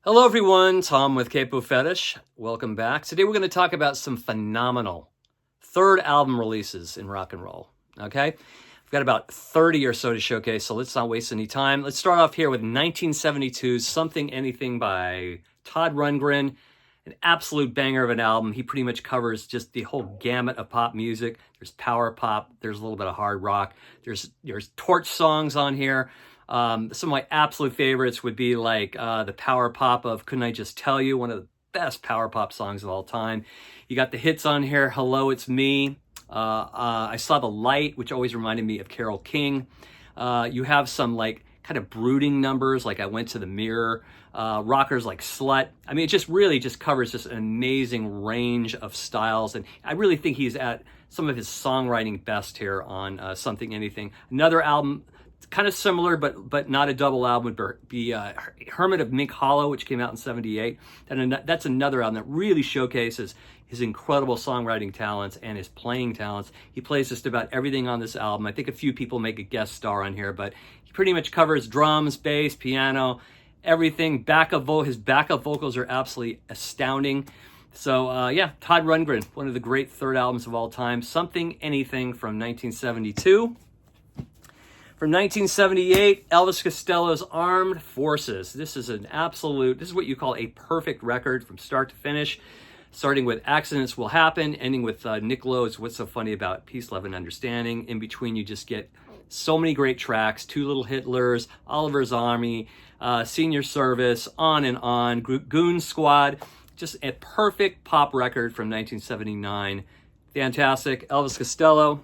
Hello everyone, Tom with Capo Fetish. Welcome back. Today we're going to talk about some phenomenal third album releases in rock and roll. Okay? We've got about 30 or so to showcase, so let's not waste any time. Let's start off here with 1972's Something Anything by Todd Rundgren. An absolute banger of an album. He pretty much covers just the whole gamut of pop music. There's power pop, there's a little bit of hard rock, there's torch songs on here. Some of my absolute favorites would be like the power pop of Couldn't I Just Tell You, one of the best power pop songs of all time. You got the hits on here, Hello, It's Me. I Saw the Light, which always reminded me of Carole King. You have some like kind of brooding numbers, like I Went to the Mirror. Rockers like Slut. I mean, it just really just covers just an amazing range of styles. And I really think he's at some of his songwriting best here on Something Anything. Another album kind of similar, but not a double album, would be Hermit of Mink Hollow, which came out in 78. And that's another album that really showcases his incredible songwriting talents and his playing talents. He plays just about everything on this album. I think a few people make a guest star on here, but he pretty much covers drums, bass, piano, everything. His backup vocals are absolutely astounding. So yeah, Todd Rundgren, one of the great third albums of all time. Something Anything from 1972. From 1978, Elvis Costello's Armed Forces. This is what you call a perfect record from start to finish, starting with Accidents Will Happen, ending with Nick Lowe's What's So Funny About Peace, Love, and Understanding. In between, you just get so many great tracks, Two Little Hitlers, Oliver's Army, Senior Service, on and on, Goon Squad. Just a perfect pop record from 1979. Fantastic. Elvis Costello.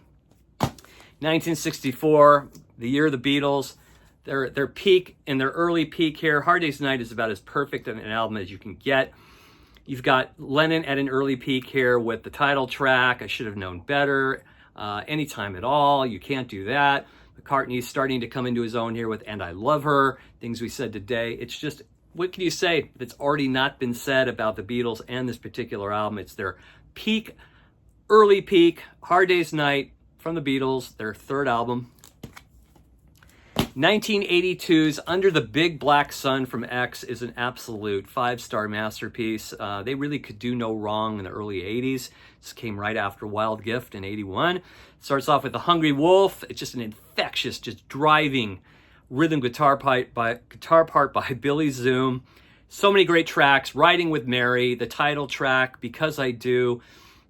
1964, the year of the Beatles. Their peak, in their early peak here. Hard Day's Night is about as perfect an album as you can get. You've got Lennon at an early peak here with the title track, I Should Have Known Better, Anytime at All, You Can't Do That. McCartney's starting to come into his own here with And I Love Her, Things We Said Today. It's just, what can you say that's already not been said about the Beatles and this particular album? It's their peak, early peak, Hard Day's Night from the Beatles, their third album. 1982's Under the Big Black Sun from X is an absolute 5-star masterpiece. They really could do no wrong in the early 80s. This came right after Wild Gift in 81. Starts off with The Hungry Wolf. It's just an infectious, just driving rhythm guitar part by Billy Zoom. So many great tracks. Riding with Mary, the title track, Because I Do.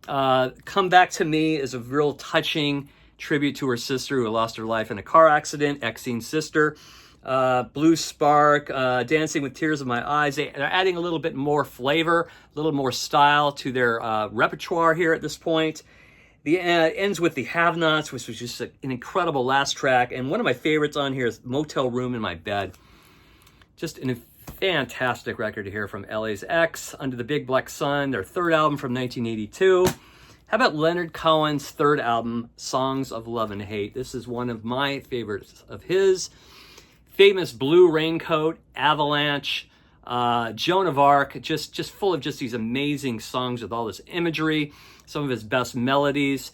Come Back to Me is a real touching tribute to her sister who lost her life in a car accident, Exene's sister. Blue Spark, Dancing with Tears in My Eyes. They're adding a little bit more flavor, a little more style to their repertoire here at this point. The ends with The Have-Nots, which was just an incredible last track. And one of my favorites on here is Motel Room in My Bed. Just a fantastic record to hear from LA's X, Under the Big Black Sun, their third album from 1982. How about Leonard Cohen's third album, Songs of Love and Hate? This is one of my favorites of his. Famous Blue Raincoat, Avalanche, Joan of Arc, just full of just these amazing songs with all this imagery, some of his best melodies.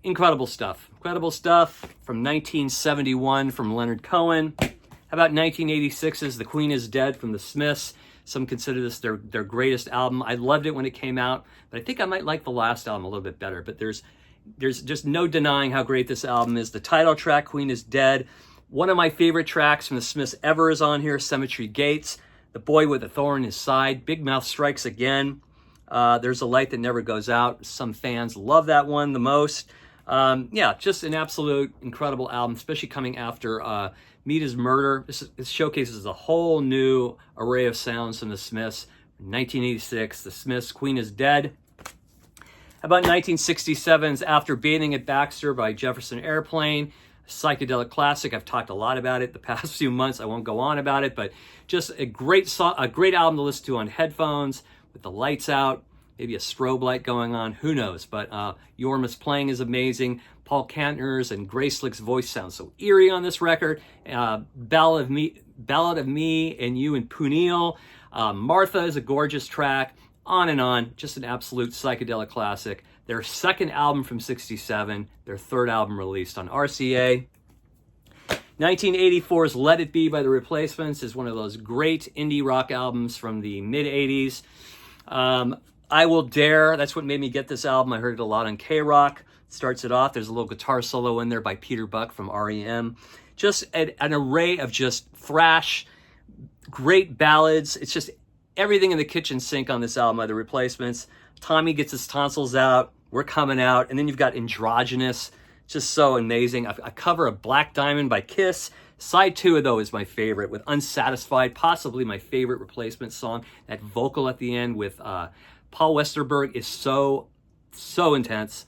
Incredible stuff. Incredible stuff from 1971 from Leonard Cohen. How about 1986's The Queen is Dead from the Smiths? Some consider this their greatest album. I loved it when it came out, but I think I might like the last album a little bit better. But there's just no denying how great this album is. The title track, Queen is Dead. One of my favorite tracks from the Smiths ever is on here, Cemetery Gates. The Boy with a Thorn in His Side. Big Mouth Strikes Again. There's a Light That Never Goes Out. Some fans love that one the most. Yeah, just an absolute incredible album, especially coming after Meet His Murder. This showcases a whole new array of sounds from the Smiths. 1986, the Smiths' Queen is Dead. How about 1967's After Bathing at Baxter by Jefferson Airplane? A psychedelic classic. I've talked a lot about it the past few months. I won't go on about it, but just a great album to listen to on headphones with the lights out. Maybe a strobe light going on, who knows? But Yorma's playing is amazing. Paul Kantner's and Grace Slick's voice sounds so eerie on this record. Ballad of Me and You and Punil. Martha is a gorgeous track. On and on, just an absolute psychedelic classic. Their second album from '67, their third album released on RCA. 1984's Let It Be by The Replacements is one of those great indie rock albums from the mid-'80s. I Will Dare, that's what made me get this album. I heard it a lot on K-Rock. Starts it off. There's a little guitar solo in there by Peter Buck from REM. Just an array of just thrash, great ballads. It's just everything in the kitchen sink on this album by The Replacements. Tommy gets his tonsils out. We're Coming Out. And then you've got Androgynous. Just so amazing. A cover of Black Diamond by Kiss. Side 2, though, is my favorite with Unsatisfied, possibly my favorite Replacement song. That vocal at the end with Paul Westerberg is so intense.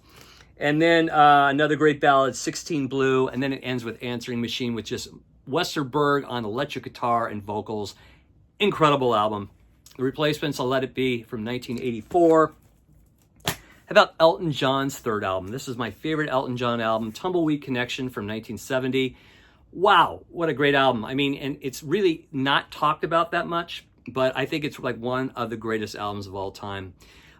And then another great ballad, 16 Blue, and then it ends with Answering Machine with just Westerberg on electric guitar and vocals. Incredible album. The Replacements, I'll Let It Be from 1984. How about Elton John's third album? This is my favorite Elton John album, Tumbleweed Connection from 1970. Wow, what a great album. I mean, and it's really not talked about that much, but I think it's like one of the greatest albums of all time.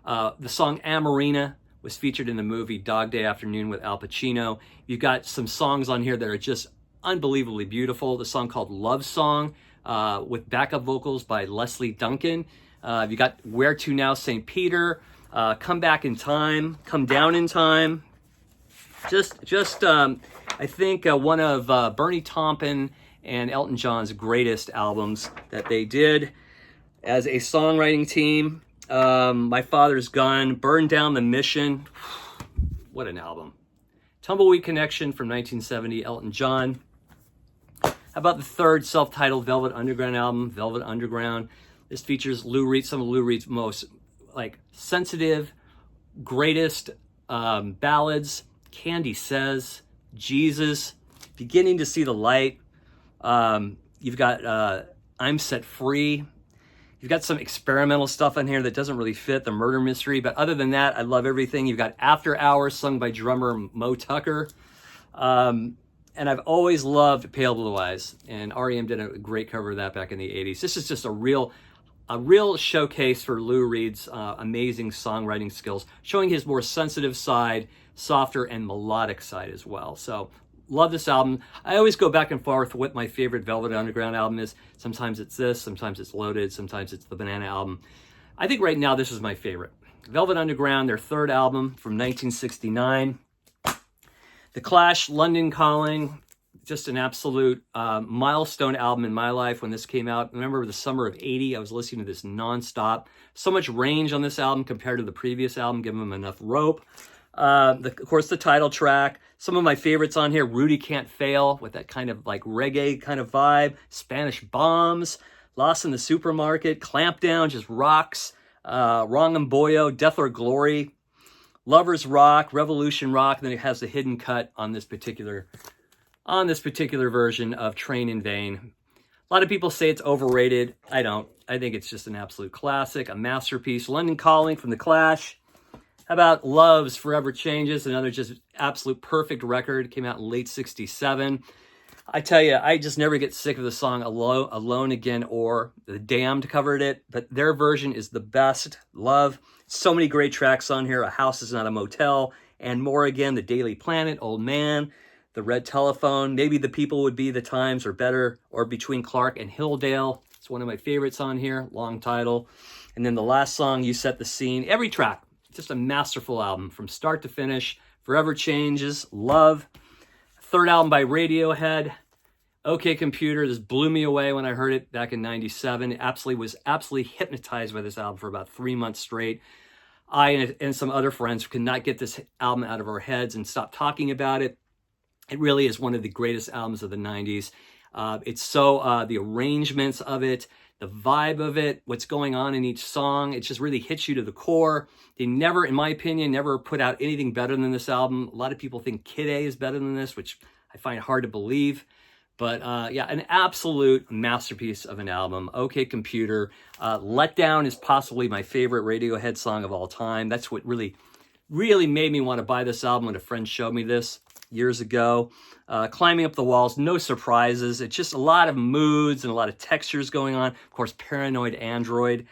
The song Amarina was featured in the movie Dog Day Afternoon with Al Pacino. You've got some songs on here that are just unbelievably beautiful. The song called Love Song with backup vocals by Leslie Duncan. You got Where To Now, St. Peter, Come Back in Time, Come Down in Time. I think one of Bernie Taupin and Elton John's greatest albums that they did as a songwriting team. My Father's Gun, Burn Down the Mission. What an album. Tumbleweed Connection from 1970, Elton John. How about the third self-titled Velvet Underground album, Velvet Underground? This features Lou Reed, some of Lou Reed's most sensitive, greatest ballads. Candy Says, Jesus, Beginning to See the Light. You've got I'm Set Free. You've got some experimental stuff on here that doesn't really fit the murder mystery, but other than that, I love everything. You've got After Hours, sung by drummer Mo Tucker. And I've always loved Pale Blue Eyes, and REM did a great cover of that back in the 80s. This is just a real showcase for Lou Reed's amazing songwriting skills, showing his more sensitive side, softer and melodic side as well. So love this album. I always go back and forth what my favorite Velvet Underground album is. Sometimes it's this, sometimes it's Loaded, sometimes it's the Banana album. I think right now this is my favorite. Velvet Underground, their third album from 1969. The Clash, London Calling, just an absolute milestone album in my life when this came out. I remember the summer of 80, I was listening to this nonstop. So much range on this album compared to the previous album, giving them enough rope. Of course, the title track. Some of my favorites on here, Rudy Can't Fail, with that kind of reggae kind of vibe. Spanish Bombs, Lost in the Supermarket, Clampdown, just rocks. Wrong and Boyo, Death or Glory, Lovers Rock, Revolution Rock. Then it has the hidden cut on this particular version of Train in Vain. A lot of people say it's overrated. I don't. I think it's just an absolute classic, a masterpiece. London Calling from The Clash. How about Love's Forever Changes? Another just absolute perfect record. Came out in late 67. I tell you, I just never get sick of the song Alone Again, or The Damned covered it, but their version is the best. Love. So many great tracks on here. A House Is Not a Motel, and More Again, The Daily Planet, Old Man, The Red Telephone, Maybe the People Would Be the Times, or Better, or Between Clark and Hilldale. It's one of my favorites on here. Long title. And then the last song, You Set the Scene. Every track. Just a masterful album from start to finish. Forever Changes, Love. Third album by Radiohead, OK Computer. This blew me away when I heard it back in 97. Was absolutely hypnotized by this album for about 3 months straight. I and some other friends could not get this album out of our heads and stop talking about it. It really is one of the greatest albums of the 90s. It's so, the arrangements of it, the vibe of it, what's going on in each song, it just really hits you to the core. They never, in my opinion, never put out anything better than this album. A lot of people think Kid A is better than this, which I find hard to believe. But yeah, an absolute masterpiece of an album. OK Computer. Let Down is possibly my favorite Radiohead song of all time. That's what really made me want to buy this album when a friend showed me this years ago. Climbing Up the Walls, no surprises. It's just a lot of moods and a lot of textures going on. Of course, Paranoid Android.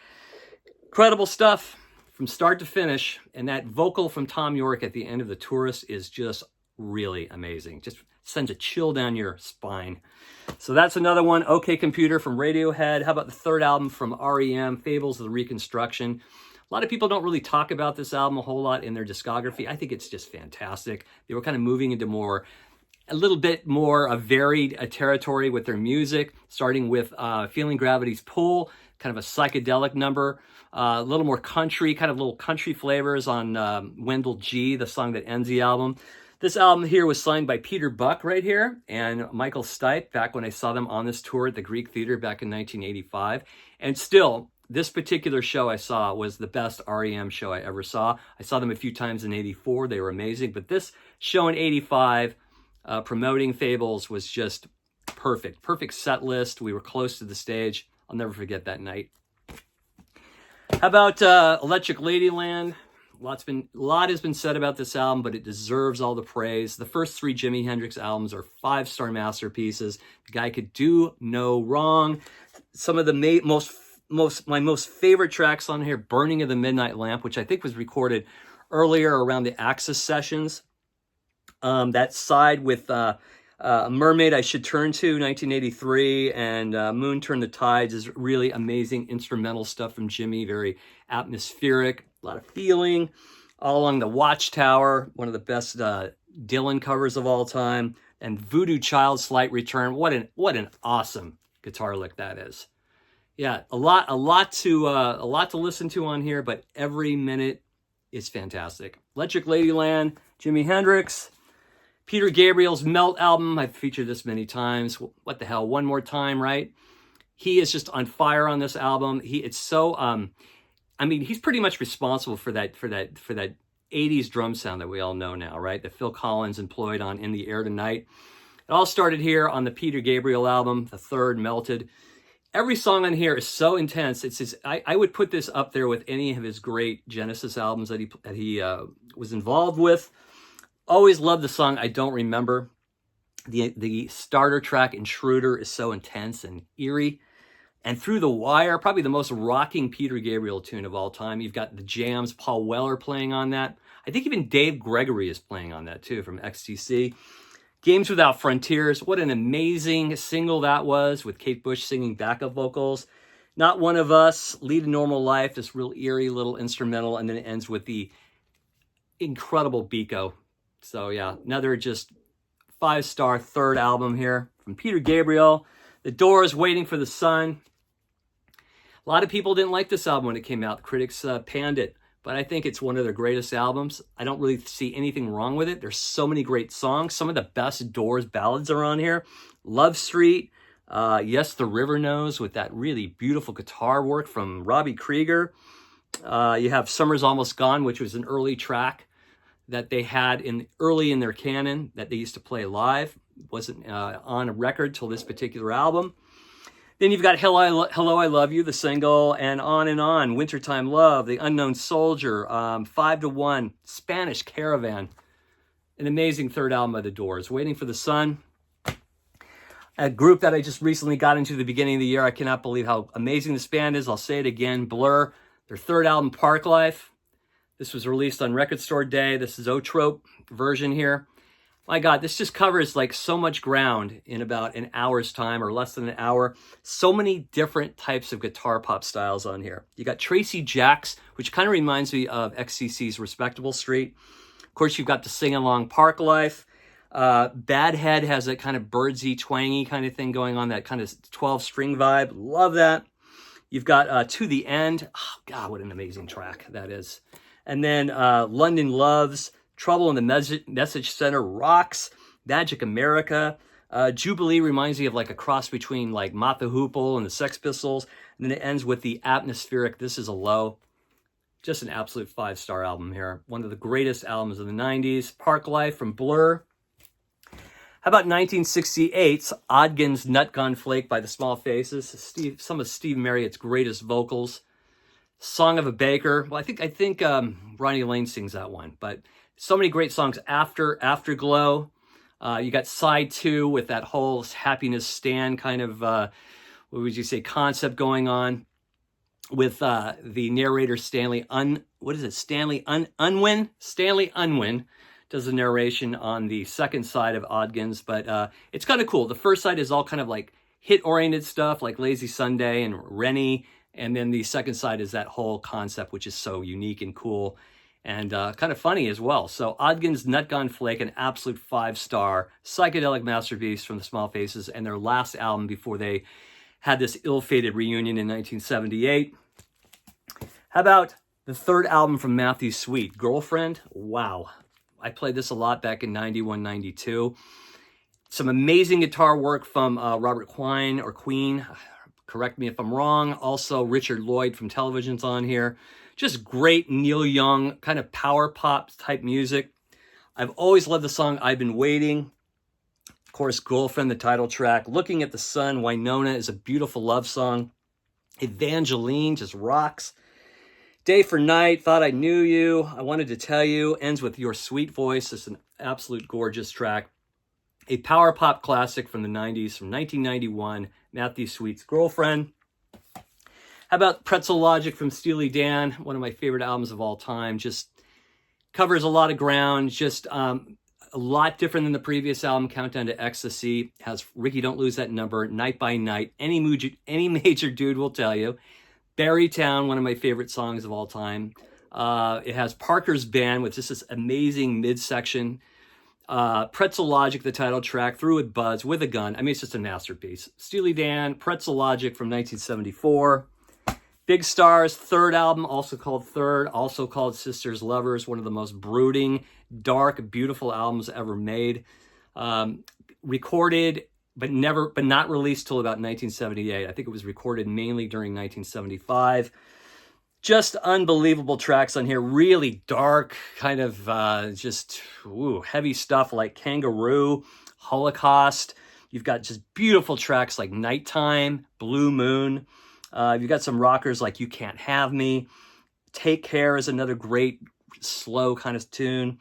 Incredible stuff from start to finish. And that vocal from Tom York at the end of The Tourist is just really amazing. Just sends a chill down your spine. So that's another one. OK Computer from Radiohead. How about the third album from REM, Fables of the Reconstruction? A lot of people don't really talk about this album a whole lot in their discography. I think it's just fantastic. They were kind of moving into a little bit more a varied territory with their music, starting with Feeling Gravity's Pull, kind of a psychedelic number, a little more country, kind of little country flavors on Wendell G, the song that ends the album. This album here was signed by Peter Buck right here and Michael Stipe back when I saw them on this tour at the Greek Theater back in 1985. And still, this particular show I saw was the best REM show I ever saw. I saw them a few times in 84. They were amazing. But this show in 85, promoting Fables, was just perfect. Perfect set list. We were close to the stage. I'll never forget that night. How about Electric Ladyland? A lot has been said about this album, but it deserves all the praise. The first three Jimi Hendrix albums are 5-star masterpieces. The guy could do no wrong. Some of the my most favorite tracks on here, Burning of the Midnight Lamp, which I think was recorded earlier around the Axis sessions. That side with Mermaid I Should Turn To, 1983, and Moon Turn the Tides is really amazing instrumental stuff from Jimmy, very atmospheric, a lot of feeling. All Along the Watchtower, one of the best Dylan covers of all time, and Voodoo Child, Slight Return. What an awesome guitar lick that is. Yeah, a lot to listen to on here, but every minute is fantastic. Electric Ladyland, Jimi Hendrix, Peter Gabriel's Melt album. I've featured this many times. What the hell? One More Time, right? He is just on fire on this album. It's so I mean, he's pretty much responsible for that 80s drum sound that we all know now, right? That Phil Collins employed on In the Air Tonight. It all started here on the Peter Gabriel album, the third, Melted. Every song on here is so intense. I would put this up there with any of his great Genesis albums that he was involved with. Always loved the song I Don't Remember. The starter track, Intruder, is so intense and eerie. And Through the Wire, probably the most rocking Peter Gabriel tune of all time. You've got the jams, Paul Weller playing on that. I think even Dave Gregory is playing on that too, from XTC. Games Without Frontiers, what an amazing single that was, with Kate Bush singing backup vocals. Not One of Us, Lead a Normal Life, this real eerie little instrumental, and then it ends with the incredible Biko. So yeah, another just 5-star third album here from Peter Gabriel. The Doors, Waiting for the Sun. A lot of people didn't like this album when it came out. Critics panned it, but I think it's one of their greatest albums. I don't really see anything wrong with it. There's so many great songs. Some of the best Doors ballads are on here. Love Street, Yes, the River Knows, with that really beautiful guitar work from Robbie Krieger. You have Summer's Almost Gone, which was an early track that they had early in their canon that they used to play live. It wasn't on a record till this particular album. Then you've got Hello, I Love You, the single, and On, Wintertime Love, The Unknown Soldier, 5 to 1, Spanish Caravan, an amazing third album by The Doors. Waiting for the Sun, a group that I just recently got into the beginning of the year. I cannot believe how amazing this band is. I'll say it again, Blur, their third album, Park Life. This was released on Record Store Day. This is Otrope version here. My God, this just covers like so much ground in about an hour's time or less than an hour. So many different types of guitar pop styles on here. You got Tracy Jacks, which kind of reminds me of XCC's Respectable Street. Of course, you've got the sing-along Park Life. Bad Head has that kind of birdsy, twangy kind of thing going on, that kind of 12-string vibe. Love that. You've got To the End. Oh, God, what an amazing track that is. And then London Loves, Trouble in the Message Center rocks, Magic America. Jubilee reminds me of like a cross between like Mott the Hoople and the Sex Pistols. And then it ends with the atmospheric This Is a Low. Just an absolute 5-star album here. One of the greatest albums of the 90s. Park Life from Blur. How about 1968's Ogden's Nut Gun Flake by the Small Faces? Some of Steve Marriott's greatest vocals. Song of a Baker. Well, I think Ronnie Lane sings that one, but so many great songs. Afterglow. You got side 2 with that whole Happiness Stand kind of, what would you say, concept going on with the narrator Stanley Unwin. Stanley Unwin does the narration on the second side of Ogden's, but it's kind of cool. The first side is all kind of like hit-oriented stuff like Lazy Sunday and Rennie, and then the second side is that whole concept, which is so unique and cool and kind of funny as well. So Ogden's Nut Gone Flake, an absolute 5-star psychedelic masterpiece from the Small Faces, and their last album before they had this ill-fated reunion in 1978. How about the third album from Matthew Sweet, Girlfriend? Wow. I played this a lot back in 91, 92. Some amazing guitar work from Robert Quine, or Queen. Correct me if I'm wrong. Also, Richard Lloyd from Television's on here. Just great Neil Young, kind of power pop type music. I've always loved the song I've Been Waiting. Of course, Girlfriend, the title track. Looking at the Sun, Winona is a beautiful love song. Evangeline just rocks. Day for Night, Thought I Knew You, I Wanted to Tell You, ends with Your Sweet Voice. It's an absolute gorgeous track. A power pop classic from the 90s, from 1991, Matthew Sweet's Girlfriend. How about Pretzel Logic from Steely Dan, one of my favorite albums of all time. Just covers a lot of ground, just a lot different than the previous album, Countdown to Ecstasy. Has Ricky Don't Lose That Number, Night by Night. Any major dude will tell you. Berrytown, one of my favorite songs of all time. It has Parker's Band with just this amazing midsection. Pretzel Logic, the title track, Through With Buzz, With a Gun. I mean, it's just a masterpiece. Steely Dan, Pretzel Logic from 1974. Big Stars, third album, also called Third, also called Sisters Lovers, one of the most brooding, dark, beautiful albums ever made. Recorded but not released till about 1978. I think it was recorded mainly during 1975. Just unbelievable tracks on here. Really dark, kind of heavy stuff like Kangaroo, Holocaust. You've got just beautiful tracks like Nighttime, Blue Moon. You've got some rockers like You Can't Have Me. Take Care is another great, slow kind of tune.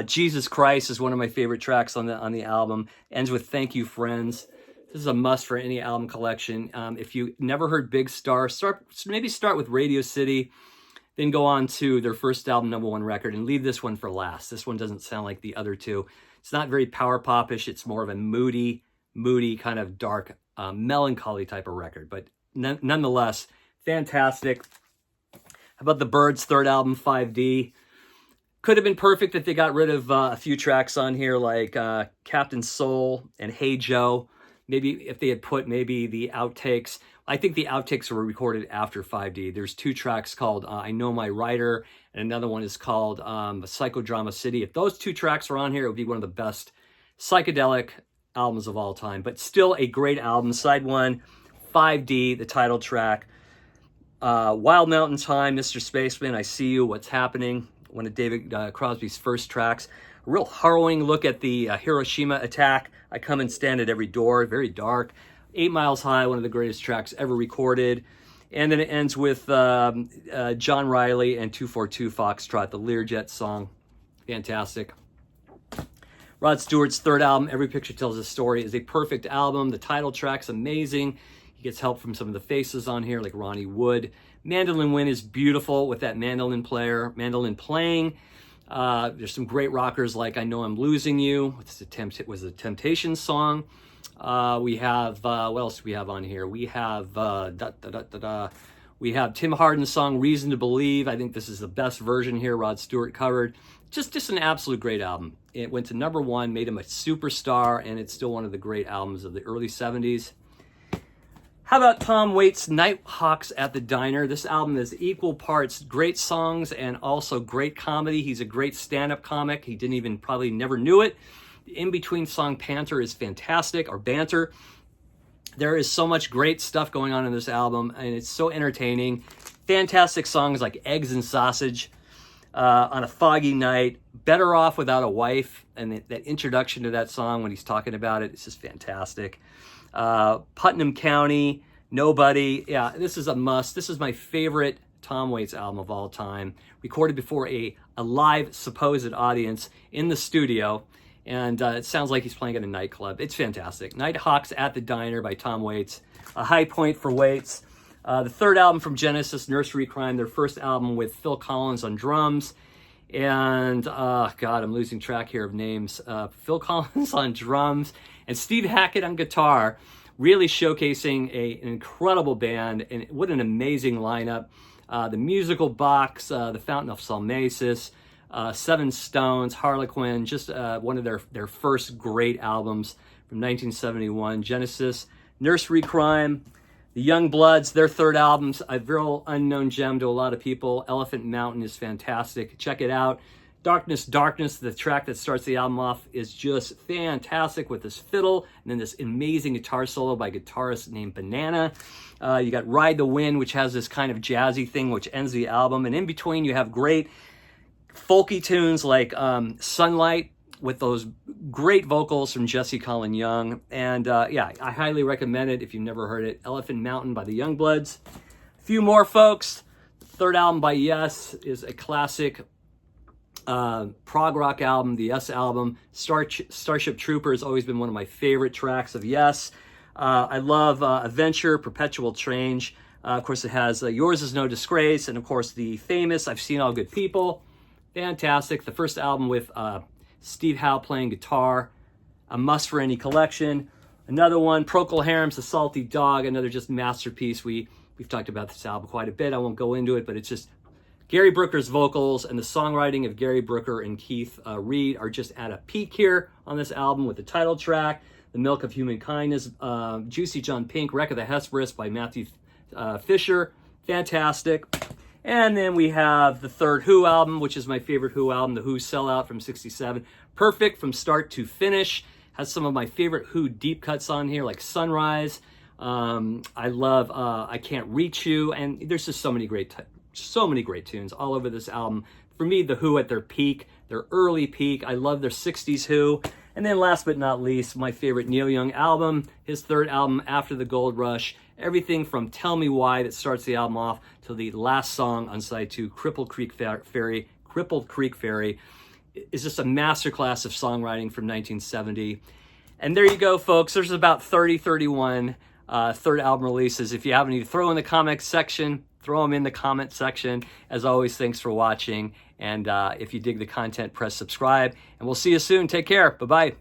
Jesus Christ is one of my favorite tracks on the album. Ends with Thank You, Friends. This is a must for any album collection. If you never heard Big Star, maybe start with Radio City, then go on to their first album, #1 record, and leave this one for last. This one doesn't sound like the other two. It's not very power popish. It's more of a moody, kind of dark, melancholy type of record. But nonetheless, fantastic. How about the Byrds' third album, 5D? Could have been perfect if they got rid of a few tracks on here like Captain Soul and Hey Joe. Maybe if they had put the outtakes. I think the outtakes were recorded after 5D. There's two tracks called I Know My Writer, and another one is called Psychodrama City. If those two tracks were on here, it would be one of the best psychedelic albums of all time. But still a great album. Side 1, 5D, the title track. Wild Mountain Time, Mr. Spaceman, I See You, What's Happening. One of David Crosby's first tracks. A real harrowing look at the Hiroshima attack. I Come and Stand at Every Door, very dark. 8 Miles High, one of the greatest tracks ever recorded. And then it ends with John Riley and 242 Foxtrot, the Learjet song. Fantastic. Rod Stewart's third album, Every Picture Tells a Story, is a perfect album. The title track's amazing. He gets help from some of the faces on here, like Ronnie Wood. Mandolin Wind is beautiful with that mandolin playing. There's some great rockers like I Know I'm Losing You. It was a Temptations song. We have, what else do we have on here? We have, we have Tim Hardin's song, Reason to Believe. I think this is the best version here Rod Stewart covered. Just an absolute great album. It went to #1, made him a superstar, and it's still one of the great albums of the early 70s. How about Tom Waits' Nighthawks at the Diner? This album is equal parts great songs and also great comedy. He's a great stand-up comic. He probably never knew it. The in-between song Panther is fantastic, or Banter. There is so much great stuff going on in this album, and it's so entertaining. Fantastic songs like Eggs and Sausage, On a Foggy Night, Better Off Without a Wife, and that introduction to that song when he's talking about it, it's just fantastic. Putnam County, Nobody. Yeah, this is a must. This is my favorite Tom Waits album of all time. Recorded before a live supposed audience in the studio. And it sounds like he's playing at a nightclub. It's fantastic. Nighthawks at the Diner by Tom Waits. A high point for Waits. The third album from Genesis, Nursery Crime, their first album with Phil Collins on drums. and God, I'm losing track here of names. Phil Collins on drums, and Steve Hackett on guitar, really showcasing an incredible band, and what an amazing lineup. The Musical Box, The Fountain of Salmacis, Seven Stones, Harlequin, just one of their first great albums from 1971, Genesis, Nursery Crime, The Young Bloods, their third album's a real unknown gem to a lot of people. Elephant Mountain is fantastic. Check it out. Darkness, Darkness, the track that starts the album off, is just fantastic with this fiddle and then this amazing guitar solo by a guitarist named Banana. You got Ride the Wind, which has this kind of jazzy thing which ends the album. And in between, you have great folky tunes like Sunlight, with those great vocals from Jesse Colin Young. And yeah, I highly recommend it if you've never heard it. Elephant Mountain by the Youngbloods. A few more, folks. The third album by Yes is a classic prog rock album, the Yes album. Starship Trooper has always been one of my favorite tracks of Yes. I love Adventure, Perpetual Change. Of course, it has Yours Is No Disgrace, and of course, the famous I've Seen All Good People. Fantastic. The first album with Steve Howe playing guitar, a must for any collection. Another one, Procol Harum's The Salty Dog, another just masterpiece. We've talked about this album quite a bit. I won't go into it, but it's just Gary Brooker's vocals and the songwriting of Gary Brooker and Keith Reid are just at a peak here on this album with the title track, The Milk of Human Kindness, Juicy John Pink, Wreck of the Hesperus by Matthew Fisher, fantastic. And then we have the third Who album, which is my favorite Who album, the Who Sellout from '67. Perfect from start to finish. Has some of my favorite Who deep cuts on here, like Sunrise. I love I Can't Reach You, and there's just so many great tunes all over this album. For me, the Who at their peak, their early peak. I love their '60s Who. And then last but not least, my favorite Neil Young album, his third album after the Gold Rush. Everything from Tell Me Why that starts the album off to the last song on side 2, Crippled Creek Ferry, is just a masterclass of songwriting from 1970. And there you go, folks. There's about 31 third album releases. If you have any to throw in the comments section, throw them in the comment section. As always, thanks for watching. And if you dig the content, press subscribe. And we'll see you soon. Take care. Bye-bye.